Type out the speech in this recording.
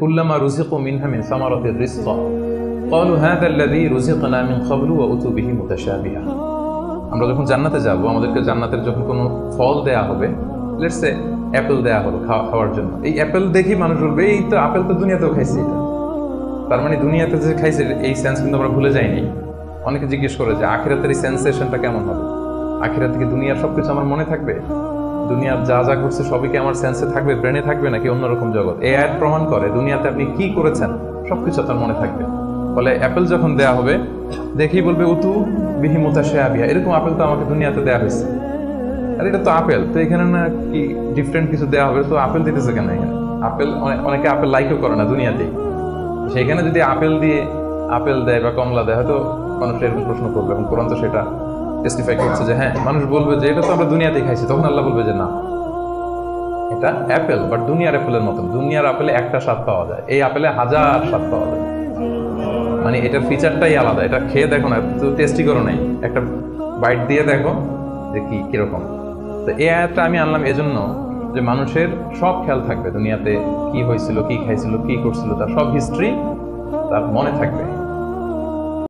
কুল্লামা রুজিকু মিনহা মিন সামারাতির রিজকা ক্বালু হাযা আল্লাযী রুজিকনা মিন ক্বাবলু ওয়া উতু বিহি মুতাশাবিহা। আমরা যখন জান্নাতে যাব, আমাদেরকে জান্নাতের যখন কোনো ফল দেয়া হবে, লেটস সে অ্যাপেল দেয়া হলো খাওয়ার জন্য, এই অ্যাপেল দেখি মানুষ বলবে এই তো আপেল তো দুনিয়াতেও খাইছি। এটা তার মানে দুনিয়াতে যে খাইছে এই সেন্স কিন্তু আমরা ভুলে যাইনি। অনেকে জিজ্ঞেস করে যে আখিরাতের এই সেন্সেশনটা কেমন হবে, আখিরাত থেকে দুনিয়ার সবকিছু আমার মনে থাকবে, দুনিয়ার যা যা ঘটছে সবই কি আমার সেন্সে থাকবে, ব্রেনে থাকবে, নাকি অন্যরকম জগৎ? এই আয়াত প্রমাণ করে দুনিয়াতে আপনি কি করেছেন সবকিছু আপনার মনে থাকবে। ফলে অ্যাপেল যখন দেয়া হবে দেখেই বলবে উতু বিহি মুতাশাবিহা, এরকম আপেল তো আমাকে দুনিয়াতে দেয়া হয়েছে, আর এটা তো আপেল, তো এখানে না কি ডিফারেন্ট কিছু দেওয়া হবে, তো আপেল দিতেছে কেন এখানে? আপেল অনেকে আপেল লাইকও করে না দুনিয়াতেই, সেখানে যদি আপেল দিয়ে আপেল দেয় বা কমলা দেয় হয়তো মানুষ এরকম প্রশ্ন করবে, এবং কোরআন তো সেটা টেস্টিফাই করছে যে হ্যাঁ, মানুষ বলবে যে এটা তো আমরা দুনিয়াতেই খাইছি, তখন আল্লাহ বলবে যে না, এটা অ্যাপেল, বাট দুনিয়ার অ্যাপেলের মতন। দুনিয়ার আপেলে একটা স্বাদ পাওয়া যায়, এই আপেলে হাজার স্বাদ পাওয়া যায়, মানে এটার ফিচারটাই আলাদা। এটা খেয়ে দেখো না, তো টেস্টি করো নাই, একটা বাইট দিয়ে দেখো যে কিরকম। তো এই আয়াতটা আমি আনলাম এজন্য যে মানুষের সব খেয়াল থাকবে, দুনিয়াতে কি হয়েছিল, কি খাইছিল, কি করছিল, তার সব হিস্ট্রি তার মনে থাকবে।